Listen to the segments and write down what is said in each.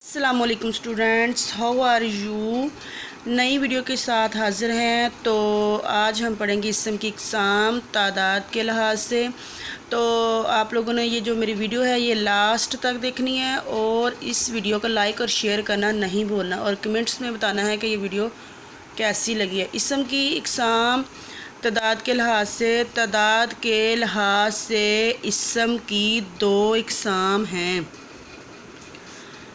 अस्सलाम वालेकुम students, how are you. नई वीडियो के साथ हाज़िर हैं। तो आज हम पढ़ेंगे इसम की इकसाम तादाद के लिहाज से। तो आप लोगों ने ये जो मेरी वीडियो है ये लास्ट तक देखनी है और इस वीडियो को लाइक और शेयर करना नहीं भूलना और कमेंट्स में बताना है कि ये वीडियो कैसी लगी है। इसम की इकसाम तादाद के लिहाज से इसम की दो इकसाम हैं।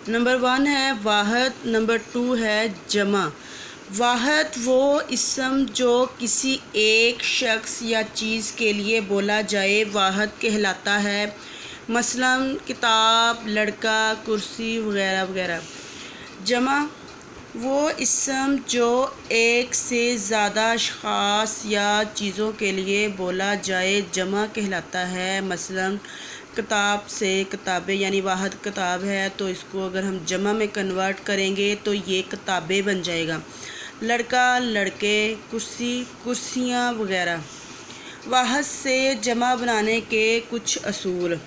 नंबर 1 है वाहद, नंबर 2 है जमा। वाहद वो इसम जो किसी एक शख्स या चीज़ के लिए बोला जाए वाहद कहलाता है। मसलन किताब, लड़का, कुर्सी वगैरह वगैरह। जमा वो इसम जो एक से ज़्यादा अशख़ास या चीज़ों के लिए बोला जाए जमा कहलाता है। मसलन किताब से किताबें, यानी वाहद किताब है तो इसको अगर हम जमा में कन्वर्ट करेंगे तो ये किताबें बन जाएगा। लड़का, लड़के, कुर्सी, कुर्सियाँ वगैरह। वाहद से जमा बनाने के कुछ असूल।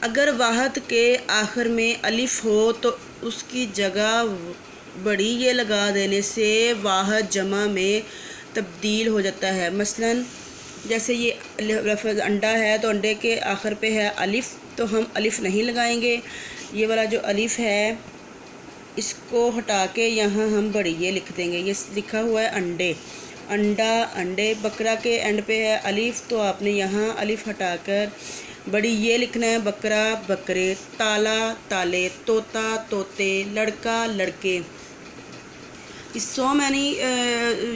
अगर वाहद के आखिर में अलिफ हो तो उसकी जगह बड़ी ये लगा देने से वाहद जमा में तब्दील हो जाता है। मसलन जैसे ये लफ्ज़ अंडा है तो अंडे के आखिर पे है अलिफ, तो हम अलिफ नहीं लगाएंगे। ये वाला जो अलिफ है इसको हटा के यहाँ हम बड़ी ये लिख देंगे। ये लिखा हुआ है अंडे, अंडा, अंडे। बकरा के एंड पे है अलिफ तो आपने यहाँ अलिफ हटाकर बड़ी ये लिखना है बकरा, बकरे। ताला, ताले। तोता, तोते। लड़का, लड़के। इस सो मैनी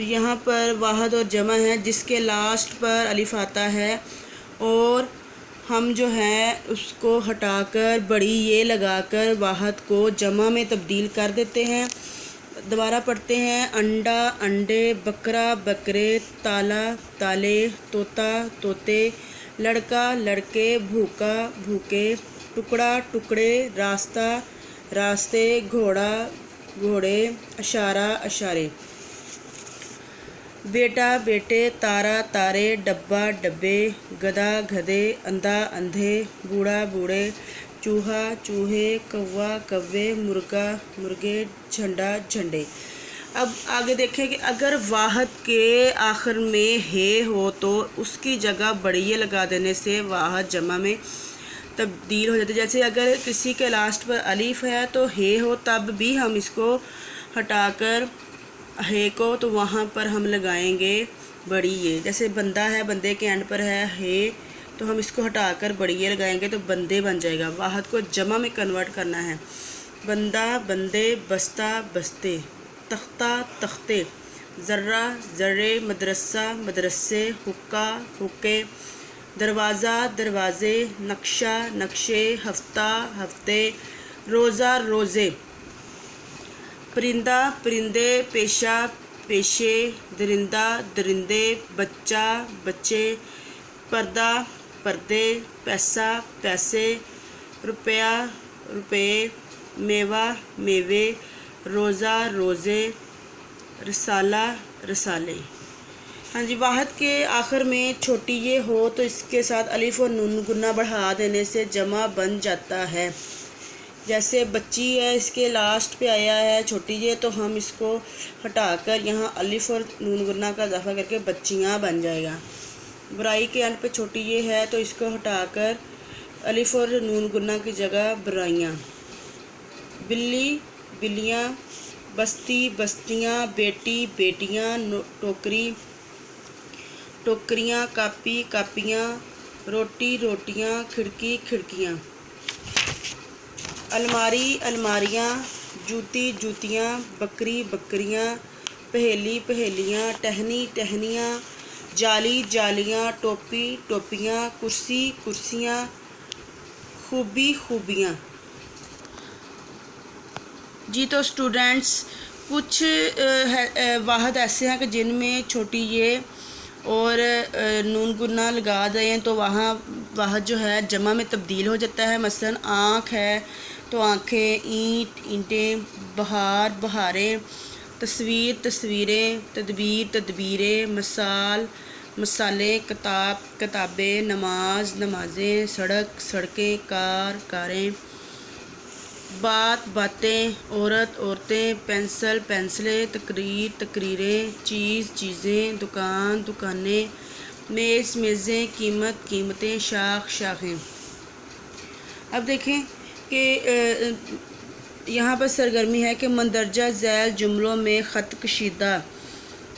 यहाँ पर वाहद और जमा है जिसके लास्ट पर अलिफ आता है और हम जो है उसको हटाकर बड़ी ये लगाकर वाहद को जमा में तब्दील कर देते हैं। दोबारा पढ़ते हैं। अंडा, अंडे। बकरा, बकरे। ताला, ताले। तोता, तोते। लड़का, लड़के। भूखा, भूखे। टुकड़ा, टुकड़े। रास्ता, रास्ते। घोड़ा, घोड़े। अशारा, अशारे। बेटा, बेटे। तारा, तारे। डब्बा, डब्बे। गधा, गधे। अंधा, अंधे। बूढ़ा, बूढ़े। चूहा, चूहे। कौवा, कौवे। मुर्गा, मुर्गे। झंडा, झंडे। अब आगे देखें कि अगर वाहद के आखिर में हे हो तो उसकी जगह बड़िए लगा देने से वाहद जमा में तब्दील हो जाती है। जैसे अगर किसी के लास्ट पर अलिफ है तो हे हो तब भी हम इसको हटाकर हे को तो वहाँ पर हम लगाएंगे बड़ी ये। जैसे बंदा है, बंदे के एंड पर है हे तो हम इसको हटाकर बड़ी ये लगाएंगे तो बंदे बन जाएगा। वाहद को जमा में कन्वर्ट करना है। बंदा, बंदे। बस्ता, बस्ते। तख्ता, तख्ते। ज़र्रा, ज़र्रे। मदरसा, मदरसे। हुक्का, हुक्के। दरवाज़ा, दरवाज़े। नक्शा, नक्शे। हफ्ता, हफ्ते। रोज़ा, रोज़े। परिंदा, परिंदे। पेशा, पेशे। दरिंदा, दरिंदे। बच्चा, बच्चे। पर्दा, पर्दे। पैसा, पैसे। रुपया, रुपये। मेवा, मेवे। रोज़ा, रोज़े। रिसाला, रिसाले। हाँ जी, वाहद के आखिर में छोटी ये हो तो इसके साथ अलिफ और नून गुन्ना बढ़ा देने से जमा बन जाता है। जैसे बच्ची है, इसके लास्ट पे आया है छोटी ये तो हम इसको हटाकर यहाँ अलिफ और नून गुन्ना का इजाफा करके बच्चियाँ बन जाएगा। बुराई के एंड पे छोटी ये है तो इसको हटाकर अलिफ और नून गुन्ना की जगह बुराइयाँ। बिल्ली, बिल्लियाँ। बस्ती, बस्तियाँ। बेटी, बेटियाँ। टोकरी, टोकरियाँ। कापी, कापियाँ। रोटी, रोटियाँ। खिड़की, खिड़कियाँ। अलमारी, अलमारियाँ। जूती, जूतियाँ। बकरी, बकरियाँ। पहेली, पहेलियाँ। टहनी, टहनियाँ। जाली, जालियाँ। टोपी, टोपियाँ। कुर्सी, कुर्सियाँ। खूबी, खूबियाँ। जी तो स्टूडेंट्स कुछ वाहद ऐसे हैं कि जिनमें छोटी ये और नून गुन्ना लगा दें तो वहाँ वाहद जो है जमा में तब्दील हो जाता है। मसलन आँख है तो आँखें। ईंट, ईंटें। बहार, बहारें। तस्वीर, तस्वीरें। तदबीर, तदबीरें। मसाल, मसाले। किताब, किताबें। नमाज, नमाजें। सड़क, सड़कें। कार, कारें। بات باتیں، عورت عورتیں، پینسل پینسلیں، تقریر تقریریں، چیز چیزیں، دکان دکانیں، میز میزیں، قیمت قیمتیں، شاخ شاخیں۔ اب دیکھیں کہ یہاں پر سرگرمی ہے کہ مندرجہ ذیل جملوں میں خط کشیدہ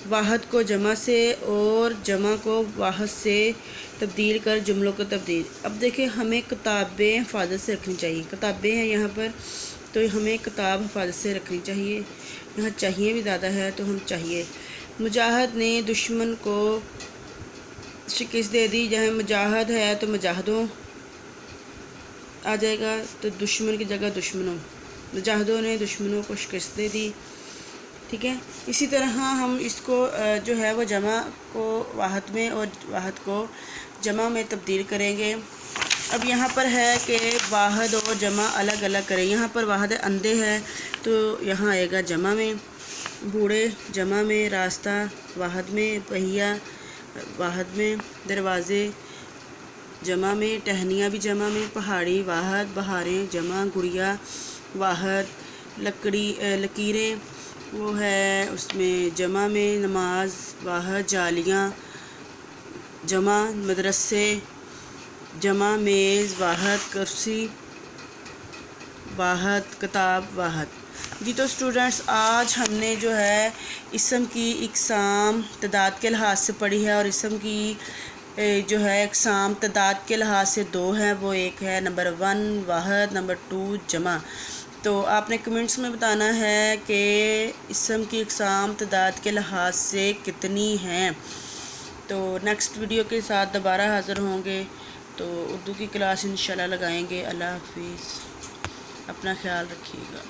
واحد کو جمع سے اور جمع کو واحد سے تبدیل کر جملوں کو تبدیل۔ اب دیکھیں ہمیں کتابیں حفاظت سے رکھنی چاہیے، کتابیں ہیں یہاں پر تو ہمیں کتاب حفاظت سے رکھنی چاہیے، یہاں چاہیے بھی زیادہ ہے تو ہم چاہیے۔ مجاہد نے دشمن کو شکست دے دی، جہاں مجاہد ہے تو مجاہدوں آ جائے گا، تو دشمن کی جگہ دشمنوں، مجاہدوں نے دشمنوں کو شکست دے دی، ٹھیک ہے۔ اسی طرح ہم اس کو جو ہے وہ جمع کو واحد میں اور واحد کو جمع میں تبدیل کریں گے۔ اب یہاں پر ہے کہ واحد اور جمع الگ الگ کریں، یہاں پر واحد اندھے ہے تو یہاں آئے گا جمع میں، بوڑھے جمع میں، راستہ واحد میں، پہیا واحد میں، دروازے جمع میں، ٹہنیاں بھی جمع میں، پہاڑی واحد، بہاریں جمع، گڑیا واحد، لکیریں وہ ہے اس میں جمع میں، نماز واحد، جالیاں جمع، مدرسے جمع، میز واحد، کرسی واحد، کتاب واحد۔ جی تو اسٹوڈنٹس آج ہم نے جو ہے اسم کی اقسام تعداد کے لحاظ سے پڑھی ہے، اور اسم کی جو ہے اقسام تعداد کے لحاظ سے دو ہیں، وہ ایک ہے نمبر 1 واحد، نمبر 2 جمع۔ تو آپ نے کمنٹس میں بتانا ہے کہ اسم کی اقسام تعداد کے لحاظ سے کتنی ہیں۔ تو نیکسٹ ویڈیو کے ساتھ دوبارہ حاضر ہوں گے، تو اردو کی کلاس انشاءاللہ لگائیں گے۔ اللہ حافظ، اپنا خیال رکھیے گا۔